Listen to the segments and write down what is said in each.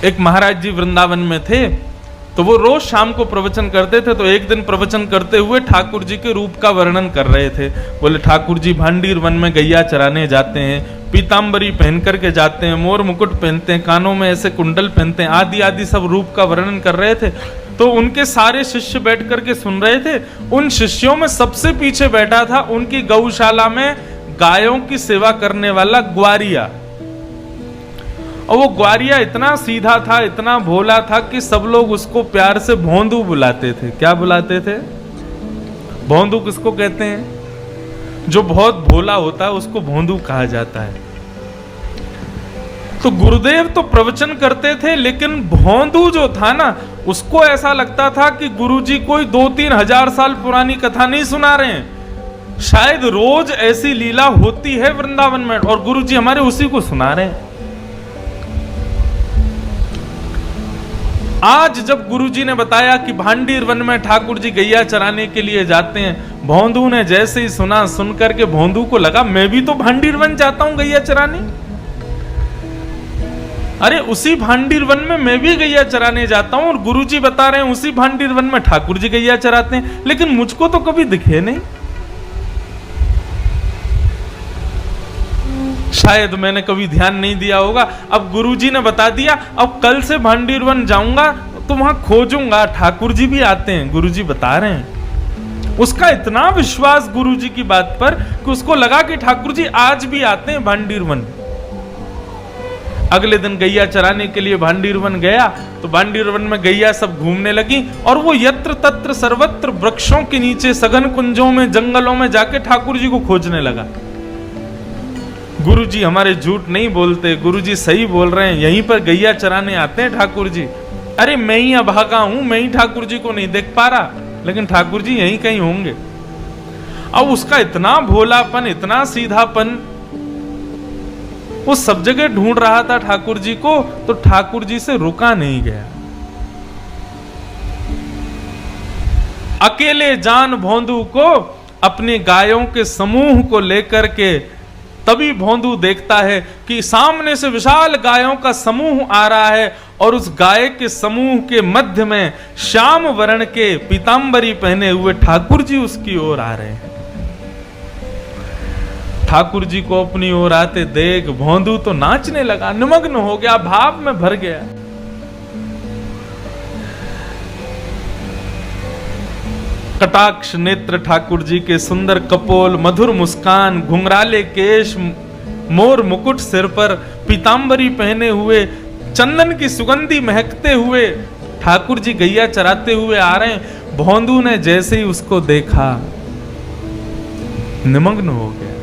एक महाराज जी वृंदावन में थे, तो वो रोज शाम को प्रवचन करते थे। तो एक दिन प्रवचन करते हुए ठाकुर जी के रूप का वर्णन कर रहे थे। बोले ठाकुर जी भांडीर वन में गैया चराने जाते हैं, पीताम्बरी पहन करके जाते हैं, मोर मुकुट पहनते हैं, कानों में ऐसे कुंडल पहनते हैं, आदि आदि सब रूप का वर्णन कर रहे थे। तो उनके सारे शिष्य बैठ करके सुन रहे थे। उन शिष्यों में सबसे पीछे बैठा था उनकी गौशाला में गायों की सेवा करने वाला ग्वारिया। और वो ग्वारिया इतना सीधा था, इतना भोला था कि सब लोग उसको प्यार से भोंदू बुलाते थे। क्या बुलाते थे? भोंदू किसको कहते हैं? जो बहुत भोला होता है उसको भोंदू कहा जाता है। तो गुरुदेव तो प्रवचन करते थे, लेकिन भोंदू जो था ना, उसको ऐसा लगता था कि गुरुजी कोई 2-3 हजार साल पुरानी कथा नहीं सुना रहे हैं, शायद रोज ऐसी लीला होती है वृंदावन में और गुरुजी हमारे उसी को सुना रहे हैं। आज जब गुरुजी ने बताया कि भांडीर वन में ठाकुर जी गैया चराने के लिए जाते हैं, भोंदू ने जैसे ही सुना, सुन करके भोंदू को लगा मैं भी तो भांडीर वन जाता हूं गैया चराने। अरे उसी भांडीर वन में मैं भी गैया चराने जाता हूं और गुरुजी बता रहे हैं उसी भांडीर वन में ठाकुर जी गैया चराते हैं, लेकिन मुझको तो कभी दिखे नहीं। शायद मैंने कभी ध्यान नहीं दिया होगा। अब गुरुजी ने बता दिया, अब कल से भांडीर वन जाऊंगा तो वहां खोजूंगा ठाकुर जी भी आते हैं, गुरुजी बता रहे हैं। उसका इतना विश्वास गुरुजी की बात पर कि उसको लगा कि ठाकुर जी आज भी आते हैं भांडीर वन। अगले दिन गैया चराने के लिए भांडीर वन गया, तो भांडीर वन में गैया सब घूमने लगी और वो यत्र तत्र सर्वत्र वृक्षों के नीचे, सघन कुंजों में, जंगलों में जाके ठाकुर जी को खोजने लगा। गुरुजी हमारे झूठ नहीं बोलते, गुरुजी सही बोल रहे हैं, यहीं पर गैया चराने आते हैं ठाकुर जी। अरे मैं ही अभागा हूं, मैं ही ठाकुर जी को नहीं देख पा रहा, लेकिन ठाकुर जी यहीं कहीं होंगे। अब उसका इतना भोलापन, इतना सीधापन, वो सब जगह ढूंढ रहा था ठाकुर जी को, तो ठाकुर जी से रुका नहीं गया। अकेले जान भोंदू को अपने गायों के समूह को लेकर के, तभी भोंदू देखता है कि सामने से विशाल गायों का समूह आ रहा है और उस गाय के समूह के मध्य में श्याम वर्ण के पीताम्बरी पहने हुए ठाकुर जी उसकी ओर आ रहे हैं। ठाकुर जी को अपनी ओर आते देख भोंदू तो नाचने लगा, निमग्न हो गया, भाव में भर गया। कटाक्ष नेत्र ठाकुर जी के, सुंदर कपोल, मधुर मुस्कान, घुंघराले केश, मोर मुकुट सिर पर, पीताम्बरी पहने हुए, चंदन की सुगंधी महकते हुए ठाकुर जी गैया चराते हुए आ रहे हैं। भोंदू ने जैसे ही उसको देखा निमग्न हो गया।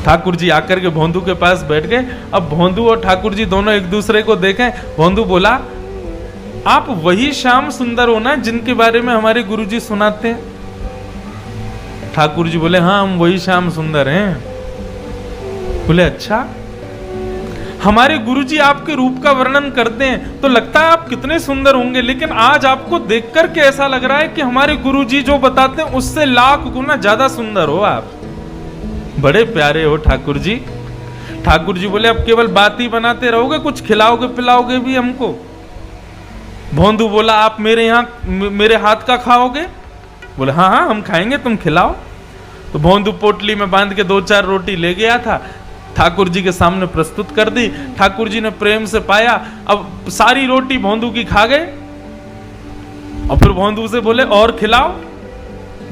ठाकुर जी आकर के भोंदू के पास बैठ गए। अब भोंदू और ठाकुर जी दोनों एक दूसरे को देखें। भोंदू बोला, आप वही श्याम सुंदर हो ना जिनके बारे में हमारे गुरुजी सुनाते हैं? ठाकुर जी बोले, हाँ हम वही श्याम सुंदर हैं। बोले, अच्छा, हमारे गुरुजी आपके रूप का वर्णन करते हैं तो लगता है आप कितने सुंदर होंगे, लेकिन आज आपको देखकर के ऐसा लग रहा है कि हमारे गुरुजी जो बताते हैं उससे लाख गुना ज्यादा सुंदर हो आप। बड़े प्यारे हो ठाकुर जी। ठाकुर जी बोले, अब केवल बात ही बनाते रहोगे, कुछ खिलाओगे पिलाओगे भी हमको? भोंदू बोला, आप मेरे यहाँ मेरे हाथ का खाओगे? बोले, हाँ हाँ हम खाएंगे, तुम खिलाओ। तो भोंदू पोटली में बांध के 2-4 रोटी ले गया था, ठाकुर जी के सामने प्रस्तुत कर दी। ठाकुर जी ने प्रेम से पाया। अब सारी रोटी भोंदू की खा गए और फिर भोंदू से बोले, और खिलाओ।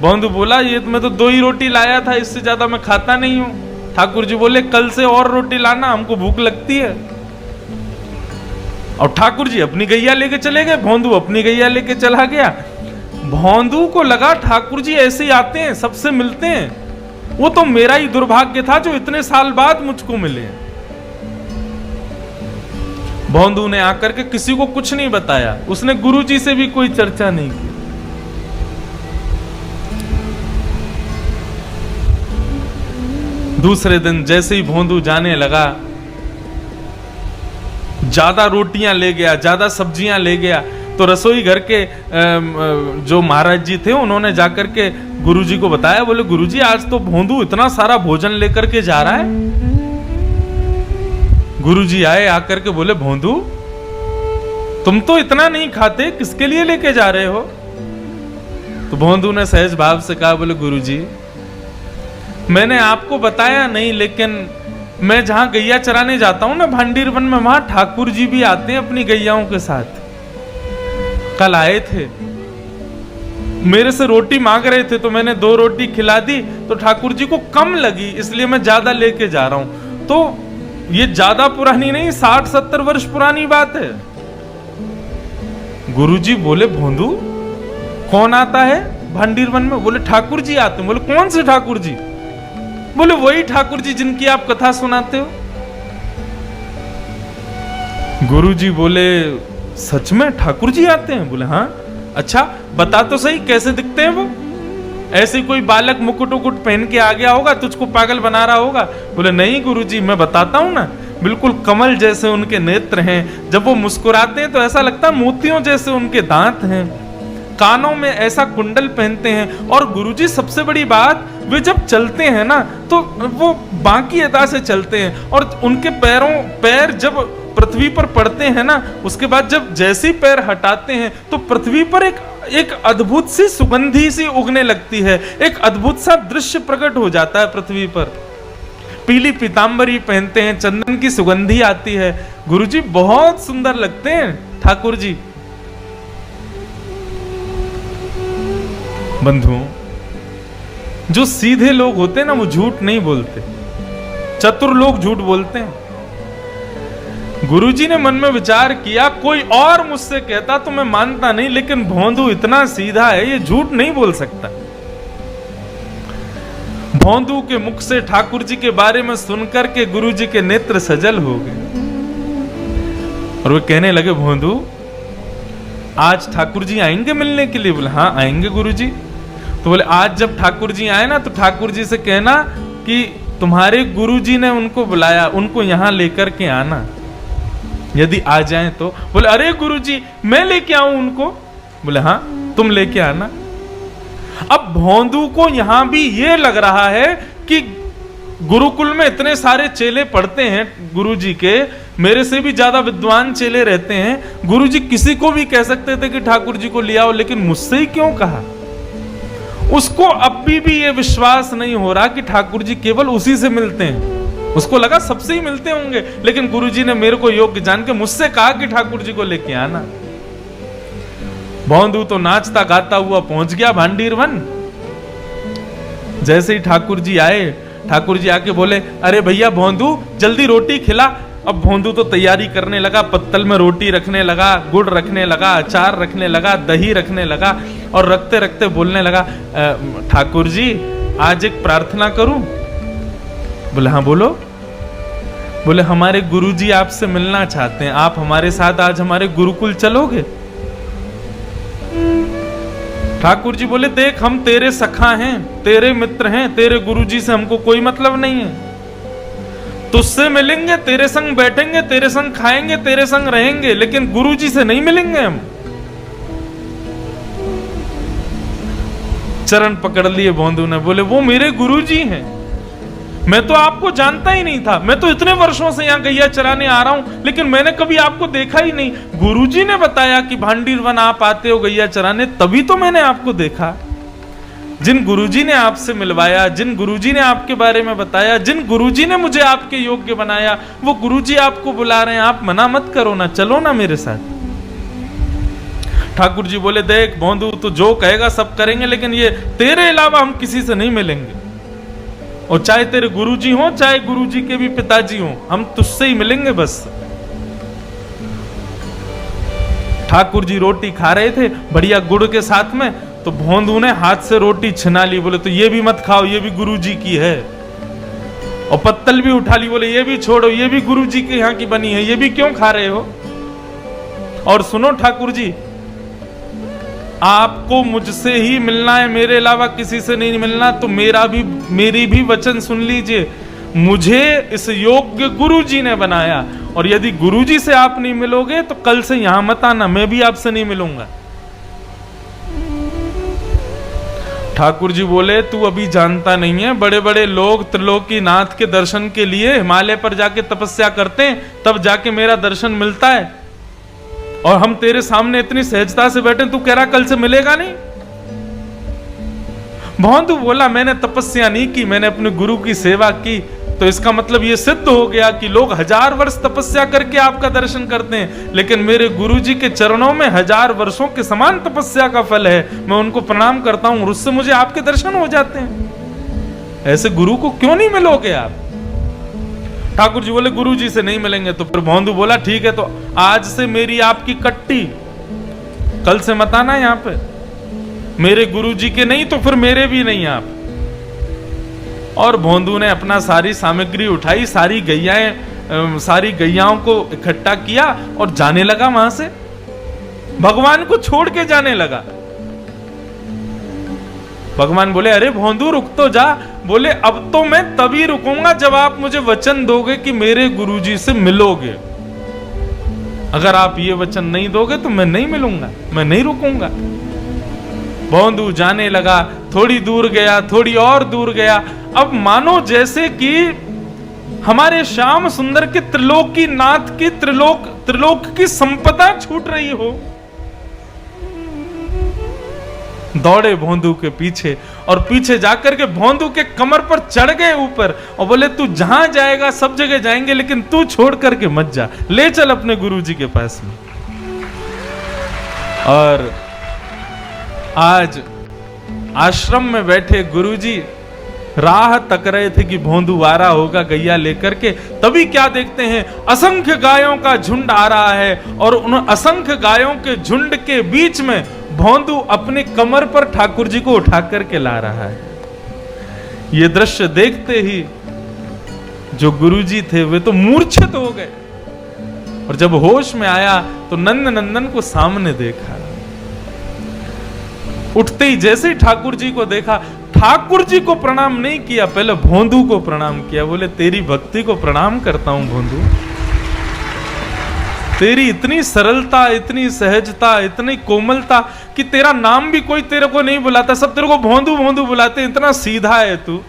भोंदू बोला, ये मैं तो 2 ही रोटी लाया था, इससे ज्यादा मैं खाता नहीं हूं। ठाकुर जी बोले, कल से और रोटी लाना, हमको भूख लगती है। और ठाकुर जी अपनी गैया लेके चले गए, भोंदू अपनी गैया लेके चला गया। भोंदू को लगा ठाकुर जी ऐसे ही आते हैं, सबसे मिलते हैं, वो तो मेरा ही दुर्भाग्य था जो इतने साल बाद मुझको मिले। भोंदू ने आकर के किसी को कुछ नहीं बताया, उसने गुरुजी से भी कोई चर्चा नहीं की। दूसरे दिन जैसे ही भोंदू जाने लगा, ज्यादा रोटियां ले गया, ज्यादा सब्जियां ले गया। तो रसोई घर के जो महाराज जी थे उन्होंने जाकर के गुरुजी को बताया। बोले, गुरुजी आज तो भोंदू इतना सारा भोजन लेकर के जा रहा है। गुरुजी आए, आकर के बोले भोंदू तुम तो इतना नहीं खाते, किसके लिए लेके जा रहे हो? तो भोंदू ने सहज भाव से कहा, बोले गुरुजी मैंने आपको बताया नहीं, लेकिन मैं जहां गैया चराने जाता हूं ना भांडीर वन में, वहां ठाकुर जी भी आते हैं अपनी गैयाओं के साथ। कल आए थे, मेरे से रोटी मांग रहे थे तो मैंने 2 रोटी खिला दी, तो ठाकुर जी को कम लगी इसलिए मैं ज्यादा लेके जा रहा हूं। तो ये ज्यादा पुरानी नहीं, 60-70 वर्ष पुरानी बात है। गुरुजी बोले भोंदू कौन आता है भांडीर वन में? बोले ठाकुर जी आते हैं। बोले कौन से ठाकुर जी? बोले वही ठाकुर जी जिनकी आप कथा सुनाते हो। गुरुजी बोले सच में ठाकुर जी आते हैं? बोले हाँ। अच्छा बता तो सही कैसे दिखते हैं वो? ऐसे कोई बालक मुकुट उकुट पहन के आ गया होगा, तुझको पागल बना रहा होगा? बोले नहीं गुरुजी मैं बताता हूं ना, बिल्कुल कमल जैसे उनके नेत्र हैं, जब वो मुस्कुराते हैं तो ऐसा लगता है मोतियों जैसे उनके दांत हैं, कानों में ऐसा कुंडल पहनते हैं, और गुरुजी सबसे बड़ी बात वे जब चलते हैं ना तो वो बाकी अदा से चलते हैं, और उनके पैर जब पृथ्वी पर पड़ते हैं ना, उसके बाद जब जैसे पैर हटाते हैं तो पृथ्वी पर एक अद्भुत सी सुगंधी सी उगने लगती है, एक अद्भुत सा दृश्य प्रकट हो जाता है पृथ्वी पर। पीली पीतांबरी पहनते हैं, चंदन की सुगंधी आती है। गुरुजी बहुत सुंदर लगते हैं ठाकुर जी। बंधुओं, जो सीधे लोग होते हैं ना वो झूठ नहीं बोलते, चतुर लोग झूठ बोलते हैं। गुरुजी ने मन में विचार किया, कोई और मुझसे कहता तो मैं मानता नहीं, लेकिन भोंदू इतना सीधा है, ये झूठ नहीं बोल सकता। भोंदू के मुख से ठाकुर जी के बारे में सुनकर के गुरुजी के नेत्र सजल हो गए, और वे कहने लगे भोंदू आज ठाकुर जी आएंगे मिलने के लिए? बोले हाँ आएंगे गुरुजी। तो बोले आज जब ठाकुर जी आए ना तो ठाकुर जी से कहना कि तुम्हारे गुरुजी ने उनको बुलाया, उनको यहां लेकर के आना, यदि आ जाएं तो। बोले अरे गुरुजी मैं लेके आऊं उनको? बोले हाँ तुम लेके आना। अब भोंदू को यहां भी ये लग रहा है कि गुरुकुल में इतने सारे चेले पढ़ते हैं गुरुजी के, मेरे से भी ज्यादा विद्वान चेले रहते हैं, गुरुजी किसी को भी कह सकते थे कि ठाकुर जी को ले आओ, लेकिन मुझसे ही क्यों कहा? उसको अब भी ये विश्वास नहीं हो रहा कि ठाकुर जी केवल उसी से मिलते हैं। उसको लगा सबसे ही मिलते होंगे, लेकिन गुरुजी ने मेरे को योग्य जान के मुझसे कहा कि ठाकुर जी को लेके आना। भोंदू तो नाचता गाता हुआ पहुंच गया भांडीर वन। जैसे ही ठाकुर जी आए, ठाकुर जी आके बोले अरे भैया भोंदू जल्दी रोटी खिला। अब भोंदू तो तैयारी करने लगा, पत्तल में रोटी रखने लगा, गुड़ रखने लगा, अचार रखने लगा, दही रखने लगा, और रखते रखते बोलने लगा ठाकुर जी आज एक प्रार्थना करूं? बोले हाँ बोलो। बोले हमारे गुरुजी आपसे मिलना चाहते हैं, आप हमारे साथ आज हमारे गुरुकुल चलोगे? ठाकुर जी बोले देख हम तेरे सखा हैं, तेरे मित्र हैं, तेरे गुरुजी से हमको कोई मतलब नहीं है। तुझसे मिलेंगे, तेरे संग बैठेंगे, तेरे संग खाएंगे, तेरे संग रहेंगे, लेकिन गुरुजी से नहीं मिलेंगे हम। चरण पकड़ लिए भोंदू ने, बोले वो मेरे गुरुजी हैं, मैं तो आपको जानता ही नहीं था, मैं तो इतने वर्षों से यहाँ गैया चराने आ रहा हूं, लेकिन मैंने कभी आपको देखा ही नहीं। गुरुजी ने बताया कि भांडीर वन आप आते हो गैया चराने, तभी तो मैंने आपको देखा। जिन गुरुजी ने आपसे मिलवाया, जिन गुरुजी ने आपके बारे में बताया, जिन गुरुजी ने मुझे आपके योग्य बनाया, वो गुरुजी आपको बुला रहे हैं, आप मना मत करो ना, चलो ना मेरे साथ। ठाकुर जी बोले देख भोंदू तू जो कहेगा सब करेंगे, लेकिन ये तेरे अलावा हम किसी से नहीं मिलेंगे, और चाहे तेरे गुरुजी हो चाहे गुरुजी के भी पिताजी हो, हम तुझसे ही मिलेंगे बस। ठाकुर जी रोटी खा रहे थे बढ़िया गुड़ के साथ में, तो भोंदू ने हाथ से रोटी छिना ली, बोले तो ये भी मत खाओ, ये भी गुरुजी की है। और पत्तल भी उठा ली, बोले ये भी छोड़ो, ये भी गुरुजी के यहाँ की बनी है, ये भी क्यों खा रहे हो? और सुनो ठाकुर जी, आपको मुझसे ही मिलना है, मेरे अलावा किसी से नहीं मिलना, तो मेरी भी वचन सुन लीजिए। मुझे इस योग्य गुरुजी ने बनाया, और यदि गुरुजी से आप नहीं मिलोगे तो कल से यहां मत आना, मैं भी आपसे नहीं मिलूंगा। ठाकुर जी बोले तू अभी जानता नहीं है, बड़े बड़े लोग त्रिलोकीनाथ के दर्शन के लिए हिमालय पर जाके तपस्या करते हैं, तब जाके मेरा दर्शन मिलता है, और हम तेरे सामने इतनी सहजता से बैठे, तू कह रहा कल से मिलेगा नहीं। भौंदू बोला मैंने तपस्या नहीं की, मैंने अपने गुरु की सेवा की, तो इसका मतलब ये सिद्ध हो गया कि लोग 1000 वर्ष तपस्या करके आपका दर्शन करते हैं, लेकिन मेरे गुरु जी के चरणों में 1000 वर्षों के समान तपस्या का फल है। मैं उनको प्रणाम करता हूं और उससे मुझे आपके दर्शन हो जाते हैं। ऐसे गुरु को क्यों नहीं मिलोगे आप? ठाकुर जी बोले गुरु जी से नहीं मिलेंगे। तो फिर भौंदू बोला ठीक है, तो आज से मेरी आपकी कट्टी, कल से मत आना यहां पे। मेरे गुरु जी के नहीं तो फिर मेरे भी नहीं आप। और भौंदू ने अपना सारी सामग्री उठाई, सारी गैयाओं को इकट्ठा किया और जाने लगा वहां से, भगवान को छोड़ के जाने लगा। भगवान बोले अरे भौंदू रुक तो जा। बोले अब तो मैं तभी रुकूंगा जब आप मुझे वचन दोगे कि मेरे गुरुजी से मिलोगे। अगर आप ये वचन नहीं दोगे तो मैं नहीं मिलूंगा, मैं नहीं रुकूंगा। भौंदू जाने लगा, थोड़ी दूर गया, थोड़ी और दूर गया। अब मानो जैसे कि हमारे श्याम सुंदर के त्रिलोकीनाथ की त्रिलोक की संपदा छूट रही हो। दौड़े भौंदू के पीछे और पीछे जाकर के भौंदू के कमर पर चढ़ गए ऊपर और बोले तू जहां जाएगा सब जगह जाएंगे, लेकिन तू छोड़ करके मत जा, ले चल अपने गुरुजी के पास में। और आज आश्रम में बैठे गुरुजी राह तक रहे थे कि भौंदू आ रहा होगा गैया लेकर के, तभी क्या देखते हैं असंख्य गायों का झुंड आ रहा है और उन असंख्य गायों के झुंड के बीच में भौंदू अपने कमर पर ठाकुर जी को उठा करके ला रहा है। ये दृश्य देखते ही जो गुरुजी थे वे तो मूर्छित हो गए, और जब होश में आया तो नंद नंदन को सामने देखा। उठते ही जैसे ही ठाकुर जी को देखा, ठाकुर जी को प्रणाम नहीं किया, पहले भौंदू को प्रणाम किया। बोले तेरी भक्ति को प्रणाम करता हूं भौंदू, तेरी इतनी सरलता, इतनी सहजता, इतनी कोमलता कि तेरा नाम भी कोई तेरे को नहीं बुलाता, सब तेरे को भौंदू भौंदू बुलाते, इतना सीधा है तू।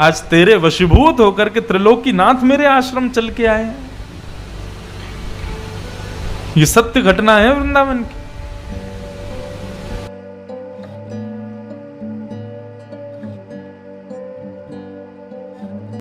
आज तेरे वशीभूत होकर के त्रिलोकीनाथ मेरे आश्रम चल के आए। ये सत्य घटना है वृंदावन की।